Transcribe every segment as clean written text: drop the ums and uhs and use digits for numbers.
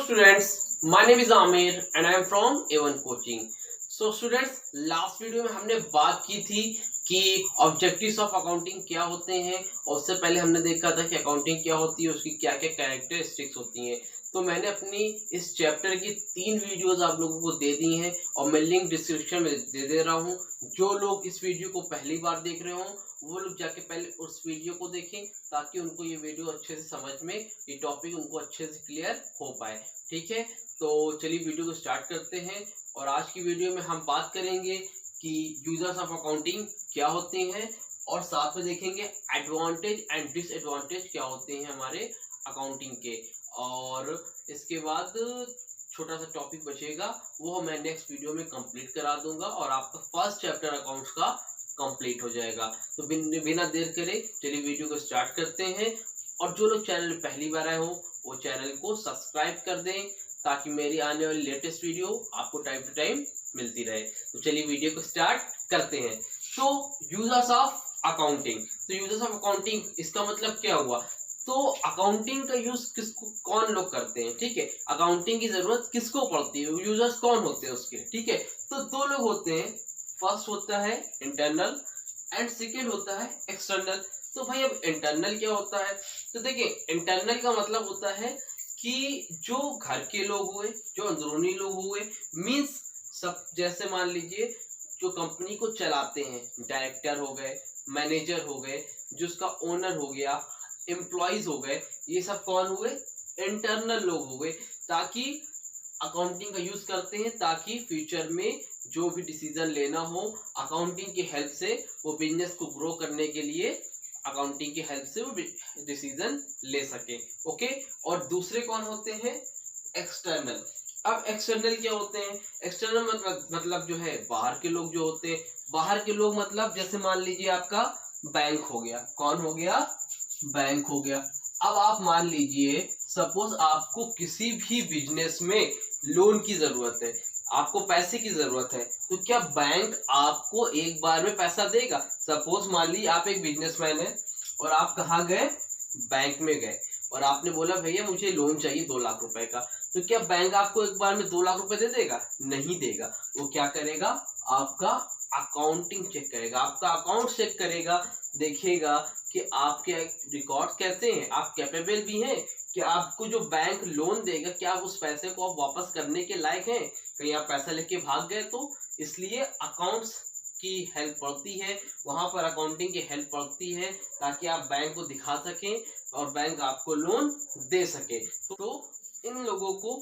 students, my name is Amir and I am from A1 Coaching. So students, last video में हमने बात की थी कि ऑब्जेक्टिव्स ऑफ अकाउंटिंग क्या होते हैं और उससे पहले हमने देखा था कि अकाउंटिंग क्या होती है, उसकी क्या क्या कैरेक्टरिस्टिक्स होती हैं। तो मैंने अपनी इस चैप्टर की 3 वीडियोस आप लोगों को दे दी हैं और मैं लिंक डिस्क्रिप्शन में दे रहा हूँ। जो लोग इस वीडियो को पहली बार देख रहे हों वो लोग जाके पहले उस वीडियो को देखें ताकि उनको ये वीडियो अच्छे से समझ में, ये टॉपिक उनको अच्छे से क्लियर हो पाए। ठीक है, तो चलिए वीडियो को स्टार्ट करते हैं। और आज की वीडियो में हम बात करेंगे कि यूजर्स ऑफ अकाउंटिंग क्या होते हैं और साथ में देखेंगे एडवांटेज एंड डिसएडवांटेज क्या होते हैं हमारे अकाउंटिंग के। और इसके बाद छोटा सा टॉपिक बचेगा वो मैं नेक्स्ट वीडियो में कंप्लीट करा दूंगा और आपका फर्स्ट चैप्टर अकाउंट्स का कंप्लीट हो जाएगा। तो बिना देर करे चलिए वीडियो को स्टार्ट करते हैं। और जो लोग चैनल पहली बार आए हो वो चैनल को सब्सक्राइब कर दें ताकि मेरी आने वाली लेटेस्ट वीडियो आपको टाइम टू टाइम मिलती रहे। तो चलिए वीडियो को स्टार्ट करते हैं। तो यूजर्स ऑफ अकाउंटिंग, तो यूजर्स ऑफ अकाउंटिंग इसका मतलब क्या हुआ? तो अकाउंटिंग का यूज किसको, कौन लोग करते हैं? ठीक है, अकाउंटिंग की जरूरत किसको पड़ती है, यूजर्स कौन होते हैं उसके। ठीक है, तो 2 लोग होते हैं, फर्स्ट होता है इंटरनल एंड सेकेंड होता है एक्सटर्नल। तो भाई अब इंटरनल क्या होता है? तो देखिए इंटरनल का मतलब होता है कि जो घर के लोग हुए, जो अंदरूनी लोग हुए, मीन्स सब, जैसे मान लीजिए जो कंपनी को चलाते हैं, डायरेक्टर हो गए, मैनेजर हो गए, जो उसका ओनर हो गया, एम्प्लॉइज हो गए, ये सब कौन हुए? इंटरनल लोग हुए। ताकि अकाउंटिंग का यूज करते हैं ताकि फ्यूचर में जो भी डिसीजन लेना हो अकाउंटिंग की हेल्प से वो बिजनेस को ग्रो करने के लिए अकाउंटिंग की हेल्प से वो डिसीजन ले सके। ओके, और दूसरे कौन होते हैं? एक्सटर्नल। अब एक्सटर्नल क्या होते हैं? एक्सटर्नल मतलब जो है बाहर के लोग जो होते हैं। बाहर के लोग मतलब जैसे मान लीजिए आपका बैंक हो गया। कौन हो गया? बैंक हो गया। अब आप मान लीजिए सपोज आपको किसी भी बिजनेस में लोन की जरूरत है, आपको पैसे की जरूरत है, तो क्या बैंक आपको एक बार में पैसा देगा? सपोज मान लीजिए आप एक बिजनेसमैन है और आप कहाँ गए? बैंक में गए और आपने बोला भैया मुझे लोन चाहिए 2 लाख रुपए का। तो क्या बैंक आपको एक बार में 2 लाख रुपए दे देगा? नहीं देगा। वो क्या करेगा? आपका अकाउंटिंग चेक करेगा, आपका अकाउंट चेक करेगा, देखेगा कि आपके रिकॉर्ड कैसे हैं, आप कैपेबल भी हैं कि आपको जो बैंक लोन देगा क्या आप उस पैसे को आप वापस करने के लायक हैं, कहीं आप पैसा लेके भाग गए तो। इसलिए अकाउंट्स की हेल्प पड़ती है, वहां पर अकाउंटिंग की हेल्प पड़ती है ताकि आप बैंक को दिखा सकें और बैंक आपको लोन दे सके। तो इन लोगों को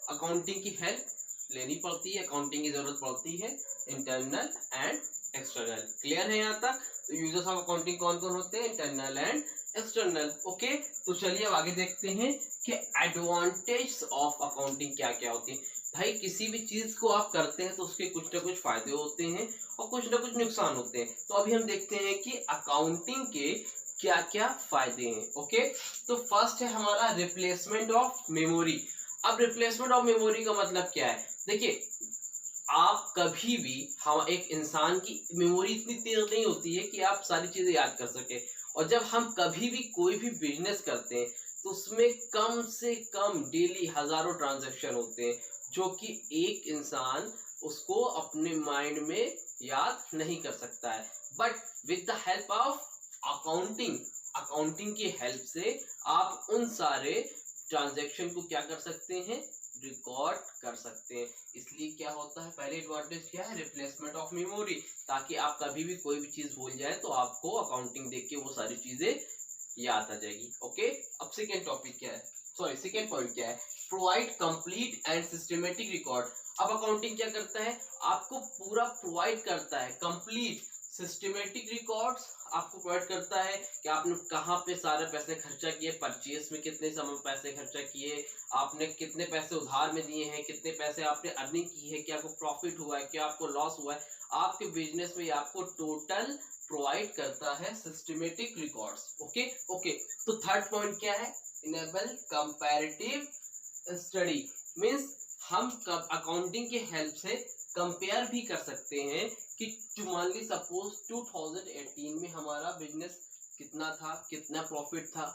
अकाउंटिंग की हेल्प लेनी पड़ती है, अकाउंटिंग की जरूरत पड़ती है, इंटरनल एंड एक्सटर्नल। क्लियर है यहाँ तक? तो यूजर्स ऑफ अकाउंटिंग कौन कौन होते हैं? Internal and external. ओके, तो चलिए अब आगे देखते हैं कि एडवांटेज ऑफ अकाउंटिंग क्या क्या होती है। भाई किसी भी चीज को आप करते हैं तो उसके कुछ ना कुछ फायदे होते हैं और कुछ ना कुछ नुकसान होते हैं। तो अभी हम देखते हैं कि अकाउंटिंग के क्या क्या फायदे हैं। ओके, तो फर्स्ट है हमारा रिप्लेसमेंट ऑफ मेमोरी। अब रिप्लेसमेंट ऑफ मेमोरी का मतलब क्या है? देखिए आप कभी भी, हम एक इंसान की मेमोरी इतनी तेज नहीं होती है कि आप सारी चीजें याद कर सके। और जब हम कभी भी कोई भी बिजनेस करते हैं तो उसमें कम से कम डेली हजारों ट्रांजैक्शन होते हैं जो कि एक इंसान उसको अपने माइंड में याद नहीं कर सकता है। But with the help of accounting, accounting की हेल्प से आप उन सारे ट्रांजैक्शन को क्या कर सकते हैं? रिकॉर्ड कर सकते हैं। इसलिए क्या होता है, पहले एडवांटेज क्या है? रिप्लेसमेंट ऑफ मेमोरी, ताकि आप कभी भी कोई भी चीज भूल जाए तो आपको अकाउंटिंग देख के वो सारी चीजें याद आ जाएगी। ओके, अब सेकेंड टॉपिक क्या है, सॉरी सेकेंड पॉइंट क्या है? Provide complete and systematic record. अब अकाउंटिंग क्या करता है? आपको पूरा प्रोवाइड करता है, कंप्लीट सिस्टमेटिक रिकॉर्ड्स आपको प्रोवाइड करता है कि आपने कहाँ पे सारे पैसे खर्चा किए, परचेस में कितने समय पैसे खर्चा किए, आपने कितने पैसे उधार में दिए हैं, कितने पैसे आपने अर्निंग की है, क्या आपको प्रॉफिट हुआ है, क्या आपको लॉस हुआ है। आपके बिजनेस में आपको टोटल प्रोवाइड करता है सिस्टमेटिक रिकॉर्ड्स। ओके ओके, तो थर्ड पॉइंट क्या है? Enable comparative study. मीन्स हम अकाउंटिंग की हेल्प से कंपेयर भी कर सकते हैं कि मान ली सपोज 2018 में हमारा बिजनेस कितना था, कितना प्रॉफिट था,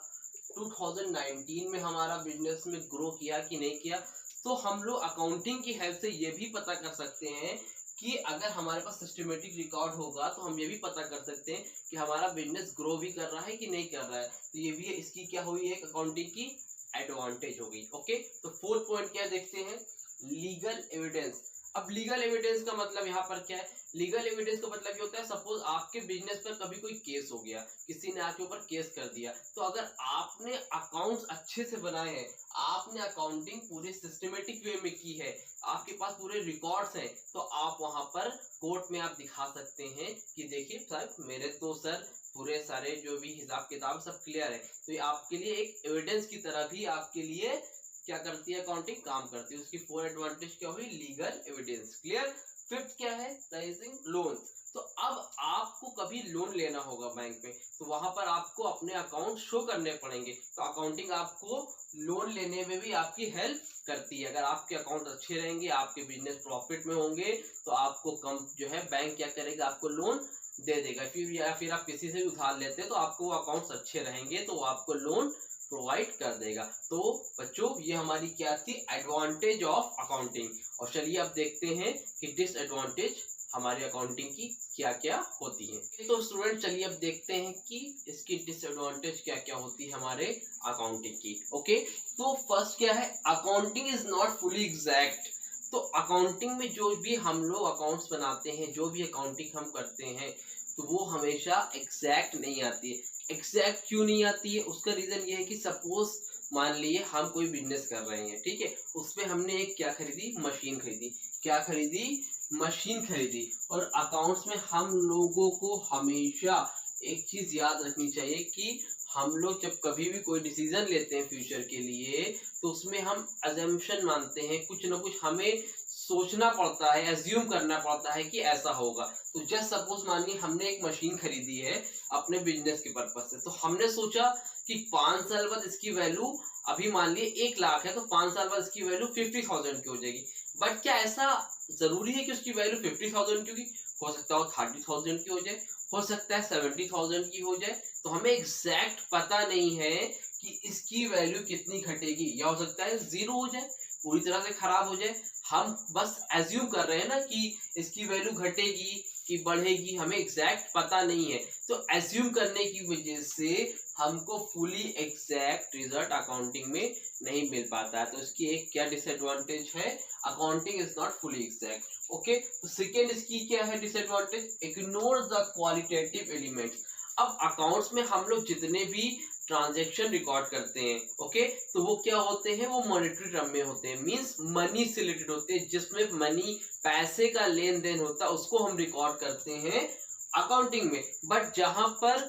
2019 में हमारा बिजनेस में ग्रो किया कि नहीं किया, तो हम लोग अकाउंटिंग की हेल्प से ये भी पता कर सकते हैं कि अगर हमारे पास सिस्टमेटिक रिकॉर्ड होगा तो हम ये भी पता कर सकते हैं कि हमारा बिजनेस ग्रो भी कर रहा है कि नहीं कर रहा है। तो ये भी इसकी क्या हुई, एक अकाउंटिंग की एडवांटेज हो गई। ओके, तो फोर्थ पॉइंट क्या देखते हैं, लीगल एविडेंस। अब लीगल एविडेंस का मतलब यहाँ पर क्या है, लीगल एविडेंस का मतलब ये होता है सपोज आपके बिजनेस पर कभी कोई केस हो गया, किसी ने आपके ऊपर केस कर दिया, तो अगर आपने अकाउंट्स अच्छे से बनाए हैं, आपने अकाउंटिंग पूरे सिस्टमेटिक वे में की है, आपके पास पूरे रिकॉर्ड्स हैं, तो आप वहां पर कोर्ट में आप दिखा सकते हैं कि देखिए सर मेरे तो सर पूरे सारे जो भी हिसाब किताब सब क्लियर है। तो ये आपके लिए एक एविडेंस की तरह भी आपके लिए क्या करती है, अकाउंटिंग काम करती है। उसकी 4 एडवांटेज क्या हुई, लीगल एविडेंस, क्लियर। फिफ्थ क्या है, राइजिंग लोन। तो अब आपको कभी लोन लेना होगा बैंक में, तो वहां पर आपको अपने अकाउंट शो करने पड़ेंगे, तो अकाउंटिंग आपको लोन लेने में भी आपकी हेल्प करती है। अगर आपके अकाउंट अच्छे रहेंगे, आपके बिजनेस प्रॉफिट में होंगे, तो आपको कम जो है बैंक क्या करेगा, आपको लोन दे देगा। या फिर आप किसी से भी उधार लेते हैं तो आपको वो अकाउंट्स अच्छे रहेंगे तो वो आपको लोन प्रोवाइड कर देगा। तो बच्चों ये हमारी क्या थी, एडवांटेज ऑफ अकाउंटिंग। और चलिए अब देखते हैं कि डिसएडवांटेज हमारी अकाउंटिंग की क्या क्या होती है। तो स्टूडेंट चलिए अब देखते हैं कि इसकी डिसएडवांटेज क्या क्या होती है हमारे अकाउंटिंग की। ओके, तो फर्स्ट क्या है, accounting is not fully exact. तो अकाउंटिंग में जो भी हम लोग अकाउंट्स बनाते हैं, जो भी अकाउंटिंग हम करते हैं, तो वो हमेशा एग्जैक्ट नहीं आती है। एग्जैक्ट क्यों नहीं आती है, उसका रीजन ये है कि सपोज मान लिए हम कोई बिजनेस कर रहे हैं, ठीक है, उसमें हमने एक क्या खरीदी, मशीन खरीदी। क्या खरीदी, मशीन खरीदी। और अकाउंट्स में हम लोगों को हमेशा एक चीज याद रखनी चाहिए कि हम लोग जब कभी भी कोई डिसीजन लेते हैं फ्यूचर के लिए, तो उसमें हम अजम्पशन मानते हैं, कुछ ना कुछ हमें सोचना पड़ता है, एज्यूम करना पड़ता है कि ऐसा होगा। तो जस्ट सपोज मानिए हमने एक मशीन खरीदी है अपने बिजनेस के पर्पज से, तो हमने सोचा कि 5 साल बाद इसकी वैल्यू, अभी मान लिए 1 लाख है, तो 5 साल बाद इसकी वैल्यू 50,000 की हो जाएगी। बट क्या ऐसा जरूरी है कि उसकी वैल्यू 50,000 की होगी? हो सकता है 30,000 की हो जाए, हो सकता है 70,000 की हो जाए। तो हमें एग्जैक्ट पता नहीं है कि इसकी वैल्यू कितनी घटेगी, या हो सकता है 0 हो जाए, पूरी तरह से खराब हो जाए। हम बस एज्यूम कर रहे हैं ना कि इसकी वैल्यू घटेगी कि बढ़ेगी, हमें एग्जैक्ट पता नहीं है। तो एज्यूम करने की वजह से हमको फुली एग्जैक्ट रिजल्ट अकाउंटिंग में नहीं मिल पाता है। तो इसकी एक क्या डिसएडवांटेज है, accounting is not fully exact. Okay, तो सेकेंड इसकी क्या है disadvantage, ignore the qualitative elements. अब अकाउंट्स में हम लोग जितने भी ट्रांजैक्शन रिकॉर्ड करते हैं, ओके, तो वो क्या होते हैं, वो मॉनेटरी टर्म में होते हैं, मींस मनी से रिलेटेड होते हैं, जिसमें मनी पैसे का लेन देन होता है उसको हम रिकॉर्ड करते हैं अकाउंटिंग में। बट जहां पर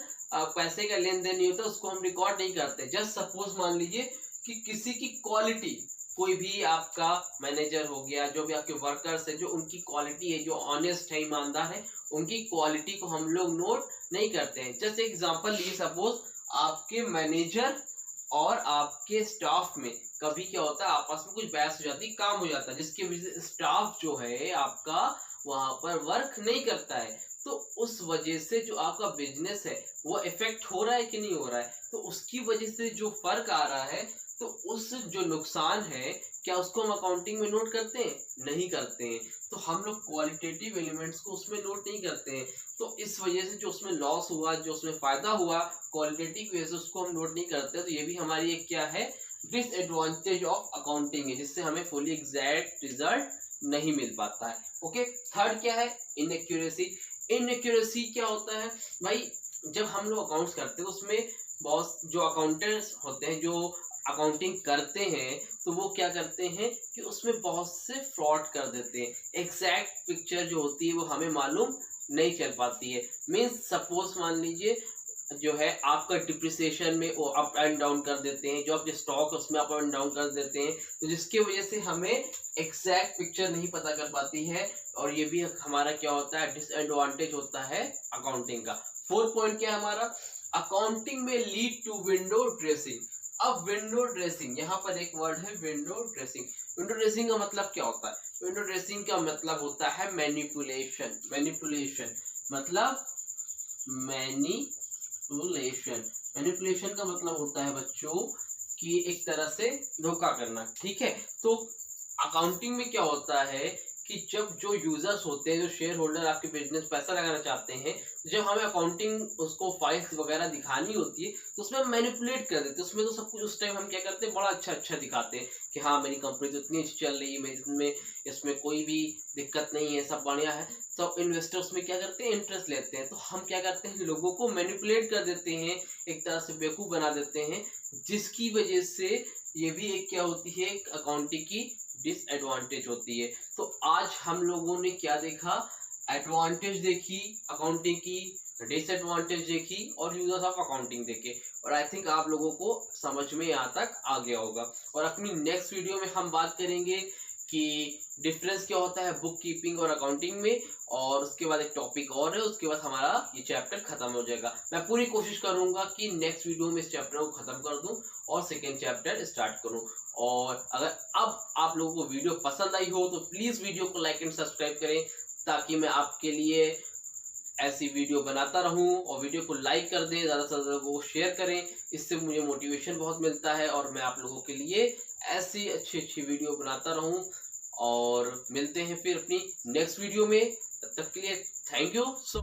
पैसे का लेन देन नहीं होता उसको हम रिकॉर्ड नहीं करते। जस्ट सपोज मान लीजिए कि किसी की क्वालिटी, कोई भी आपका मैनेजर हो गया, जो भी आपके वर्कर्स है, जो उनकी क्वालिटी है, जो ऑनेस्ट है, ईमानदार है, उनकी क्वालिटी को हम लोग नोट नहीं करते हैं। जैसे एग्जांपल लिए, सपोज आपके मैनेजर और आपके स्टाफ में कभी क्या होता है, आपस में कुछ बहस हो जाती है, काम हो जाता है, जिसकी वजह से स्टाफ जो है आपका वहां पर वर्क नहीं करता है। तो उस वजह से जो आपका बिजनेस है वो इफेक्ट हो रहा है कि नहीं हो रहा है, तो उसकी वजह से जो फर्क आ रहा है, तो उस जो नुकसान है, क्या उसको हम अकाउंटिंग में नोट करते हैं? नहीं करते हैं। तो हम लोग क्वालिटेटिव एलिमेंट्स को उसमें नोट नहीं करते हैं। तो इस वजह से जो उसमें लॉस हुआ, जो उसमें फायदा हुआ, क्वालिटेटिव वजह से उसको हम नोट नहीं करते। तो ये भी हमारी एक क्या है, डिसएडवांटेज ऑफ अकाउंटिंग है, जिससे हमें फुली एग्जैक्ट रिजल्ट नहीं मिल पाता है। ओके, थर्ड क्या है, इनएक्यूरेसी। इनएक्यूरेसी क्या होता है भाई, जब हम लोग अकाउंट्स करते हैं उसमें बहुत जो अकाउंटेंट्स होते हैं, जो अकाउंटिंग करते हैं, तो वो क्या करते हैं कि उसमें बहुत से फ्रॉड कर देते हैं। एग्जैक्ट पिक्चर जो होती है वो हमें मालूम नहीं चल पाती है। मीन्स सपोज मान लीजिए जो है आपका डिप्रिसिएशन में वो अप एंड डाउन कर देते हैं, जो आपके स्टॉक उसमें अप एंड डाउन कर देते हैं, तो जिसकी वजह से हमें एग्जैक्ट पिक्चर नहीं पता कर पाती है। और ये भी हमारा क्या होता है, डिसएडवांटेज होता है अकाउंटिंग का। फोर्थ पॉइंट क्या है हमारा, अकाउंटिंग में लीड टू विंडो ड्रेसिंग। अब विंडो ड्रेसिंग, यहाँ पर एक वर्ड है विंडो ड्रेसिंग। विंडो ड्रेसिंग का मतलब क्या होता है, विंडो ड्रेसिंग का मतलब होता है मैनिपुलेशन। मैनिपुलेशन मतलब मैनिपुलेशन, मैनिपुलेशन का मतलब होता है बच्चों कि एक तरह से धोखा करना, ठीक है। तो अकाउंटिंग में क्या होता है कि जब जो यूजर्स होते हैं, जो शेयर होल्डर आपके बिजनेस पैसा लगाना चाहते हैं, जब हमें अकाउंटिंग उसको फाइल्स वगैरह दिखानी होती है तो उसमें हम मैनिपुलेट कर देते हैं। उसमें तो सब कुछ उस टाइम हम क्या करते हैं, बड़ा अच्छा अच्छा दिखाते हैं कि हाँ मेरी कंपनी तो इतनी अच्छी चल रही है, मेरी इसमें कोई भी दिक्कत नहीं है, सब बढ़िया है। तो इन्वेस्टर्स में क्या करते हैं, इंटरेस्ट लेते हैं। तो हम क्या करते हैं, लोगों को मैनिपुलेट कर देते हैं, एक तरह से बेवकूफ़ बना देते हैं, जिसकी वजह से ये भी एक क्या होती है, एक अकाउंटिंग की डिसएडवांटेज होती है। तो आज हम लोगों ने क्या देखा, एडवांटेज देखी अकाउंटिंग की, डिसएडवांटेज देखी और यूजर्स ऑफ अकाउंटिंग देखे। और आई थिंक आप लोगों को समझ में यहाँ तक आ गया होगा। और अपनी नेक्स्ट वीडियो में हम बात करेंगे कि डिफरेंस क्या होता है बुक कीपिंग और अकाउंटिंग में, और उसके बाद एक टॉपिक और है, उसके बाद हमारा ये चैप्टर खत्म हो जाएगा। मैं पूरी कोशिश करूंगा कि नेक्स्ट वीडियो में इस चैप्टर को खत्म कर दूं और सेकेंड चैप्टर स्टार्ट करूं। और अगर अब आप लोगों को वीडियो पसंद आई हो तो प्लीज़ वीडियो को लाइक एंड सब्सक्राइब करें, ताकि मैं आपके लिए ऐसी वीडियो बनाता रहूं। और वीडियो को लाइक कर दें, ज़्यादा से ज़्यादा लोगों को शेयर करें, इससे मुझे मोटिवेशन बहुत मिलता है और मैं आप लोगों के लिए ऐसी अच्छी अच्छी वीडियो बनाता रहूं। और मिलते हैं फिर अपनी नेक्स्ट वीडियो में, तब तक के लिए थैंक यू सो